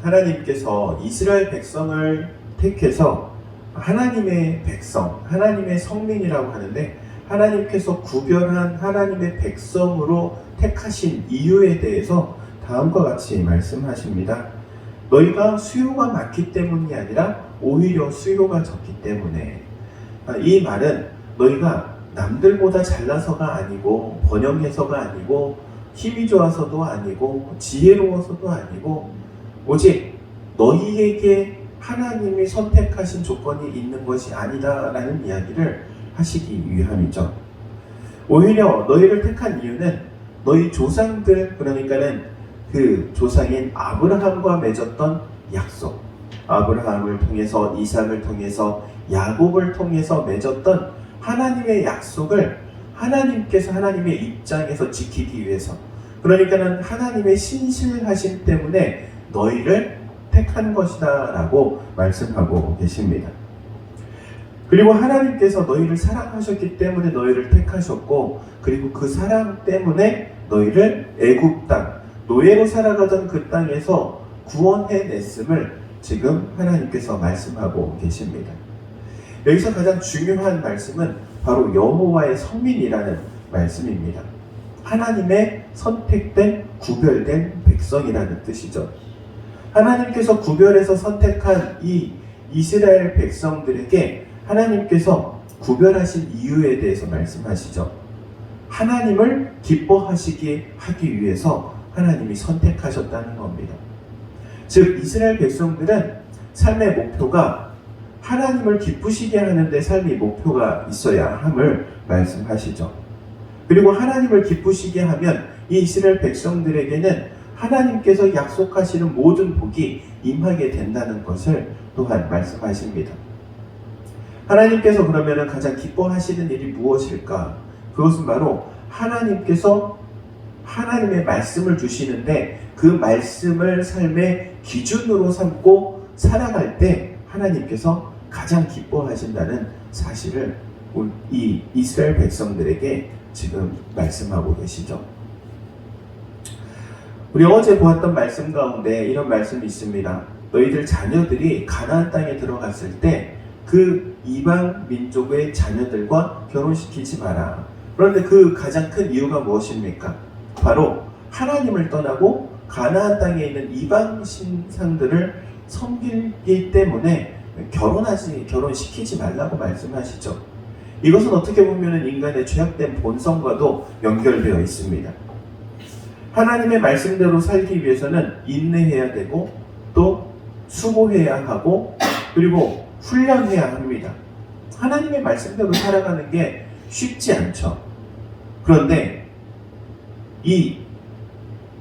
하나님께서 이스라엘 백성을 택해서 하나님의 백성, 하나님의 성민이라고 하는데, 하나님께서 구별한 하나님의 백성으로 택하신 이유에 대해서 다음과 같이 말씀하십니다. 너희가 수요가 많기 때문이 아니라 오히려 수요가 적기 때문에. 이 말은 너희가 남들보다 잘나서가 아니고, 번영해서가 아니고, 힘이 좋아서도 아니고, 지혜로워서도 아니고, 오직 너희에게 하나님이 선택하신 조건이 있는 것이 아니다라는 이야기를 하시기 위함이죠. 오히려 너희를 택한 이유는 너희 조상들, 그러니까는 그 조상인 아브라함과 맺었던 약속, 아브라함을 통해서, 이삭을 통해서, 야곱을 통해서 맺었던 하나님의 약속을 하나님께서 하나님의 입장에서 지키기 위해서, 그러니까는 하나님의 신실하심 때문에 너희를 택한 것이다 라고 말씀하고 계십니다. 그리고 하나님께서 너희를 사랑하셨기 때문에 너희를 택하셨고, 그리고 그 사랑 때문에 너희를 애굽 땅, 노예로 살아가던 그 땅에서 구원해냈음을 지금 하나님께서 말씀하고 계십니다. 여기서 가장 중요한 말씀은 바로 여호와의 성민이라는 말씀입니다. 하나님의 선택된, 구별된 백성이라는 뜻이죠. 하나님께서 구별해서 선택한 이 이스라엘 백성들에게 하나님께서 구별하신 이유에 대해서 말씀하시죠. 하나님을 기뻐하시게 하기 위해서 하나님이 선택하셨다는 겁니다. 즉 이스라엘 백성들은 삶의 목표가 하나님을 기쁘시게 하는데 삶의 목표가 있어야 함을 말씀하시죠. 그리고 하나님을 기쁘시게 하면 이 이스라엘 백성들에게는 하나님께서 약속하시는 모든 복이 임하게 된다는 것을 또한 말씀하십니다. 하나님께서 그러면 가장 기뻐하시는 일이 무엇일까? 그것은 바로 하나님께서 하나님의 말씀을 주시는데 그 말씀을 삶의 기준으로 삼고 살아갈 때 하나님께서 가장 기뻐하신다는 사실을 이 이스라엘 백성들에게 지금 말씀하고 계시죠. 우리 어제 보았던 말씀 가운데 이런 말씀이 있습니다. 너희들 자녀들이 가나안 땅에 들어갔을 때 그 이방 민족의 자녀들과 결혼시키지 마라. 그런데 그 가장 큰 이유가 무엇입니까? 바로 하나님을 떠나고 가나안 땅에 있는 이방 신상들을 섬기기 때문에 결혼시키지 말라고 말씀하시죠. 이것은 어떻게 보면 인간의 죄악된 본성과도 연결되어 있습니다. 하나님의 말씀대로 살기 위해서는 인내해야 되고, 또 수고해야 하고, 그리고 훈련해야 합니다. 하나님의 말씀대로 살아가는 게 쉽지 않죠. 그런데 이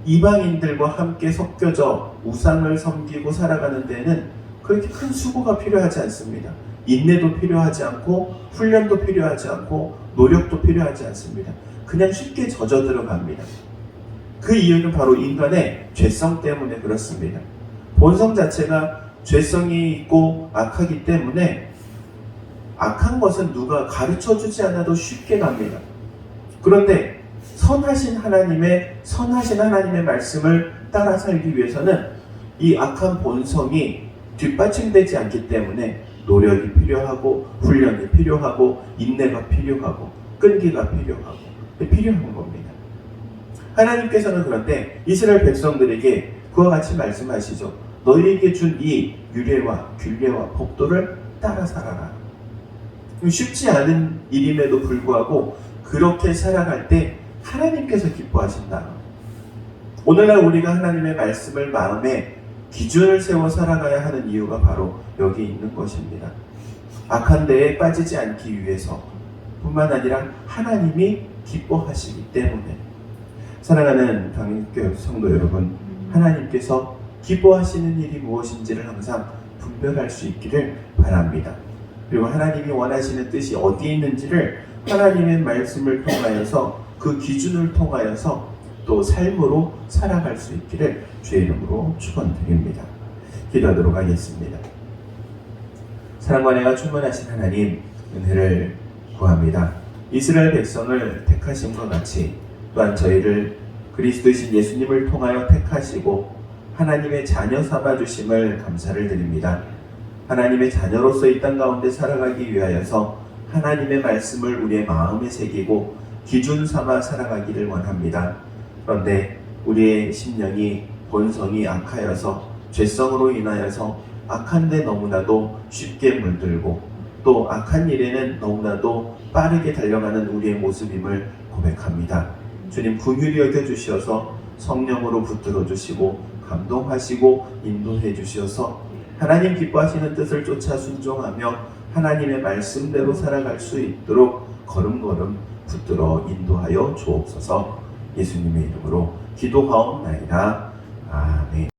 이방인들과 함께 섞여져 우상을 섬기고 살아가는 데는 그렇게 큰 수고가 필요하지 않습니다. 인내도 필요하지 않고, 훈련도 필요하지 않고, 노력도 필요하지 않습니다. 그냥 쉽게 젖어 들어갑니다. 그 이유는 바로 인간의 죄성 때문에 그렇습니다. 본성 자체가 죄성이 있고 악하기 때문에 악한 것은 누가 가르쳐주지 않아도 쉽게 갑니다. 그런데 선하신 하나님의 말씀을 따라 살기 위해서는 이 악한 본성이 뒷받침되지 않기 때문에 노력이 필요하고, 훈련이 필요하고, 인내가 필요하고, 끈기가 필요한 겁니다. 하나님께서는 그런데 이스라엘 백성들에게 그와 같이 말씀하시죠. 너희에게 준 이 유례와 균례와 법도를 따라 살아라. 쉽지 않은 일임에도 불구하고 그렇게 살아갈 때 하나님께서 기뻐하신다. 오늘날 우리가 하나님의 말씀을 마음에 기준을 세워 살아가야 하는 이유가 바로 여기 있는 것입니다. 악한 데에 빠지지 않기 위해서 뿐만 아니라 하나님이 기뻐하시기 때문에. 사랑하는 강인교회 성도 여러분, 하나님께서 기뻐하시는 일이 무엇인지를 항상 분별할 수 있기를 바랍니다. 그리고 하나님이 원하시는 뜻이 어디에 있는지를 하나님의 말씀을 통하여서, 그 기준을 통하여서 또 삶으로 살아갈 수 있기를 주의 이름으로 축원드립니다. 기도하도록 하겠습니다. 사랑과 은혜가 충만하신 하나님, 은혜를 구합니다. 이스라엘 백성을 택하신 것 같이 또한 저희를 그리스도이신 예수님을 통하여 택하시고 하나님의 자녀 삼아주심을 감사를 드립니다. 하나님의 자녀로서 이 땅 가운데 살아가기 위하여서 하나님의 말씀을 우리의 마음에 새기고 기준 삼아 살아가기를 원합니다. 그런데 우리의 심령이 본성이 악하여서 죄성으로 인하여서 악한 데 너무나도 쉽게 물들고 또 악한 일에는 너무나도 빠르게 달려가는 우리의 모습임을 고백합니다. 주님 긍휼히 여겨주시어서 성령으로 붙들어 주시고 감동하시고 인도해 주시어서 하나님 기뻐하시는 뜻을 쫓아 순종하며 하나님의 말씀대로 살아갈 수 있도록 걸음걸음 붙들어 인도하여 주옵소서. 예수님의 이름으로 기도하옵나이다. 아멘.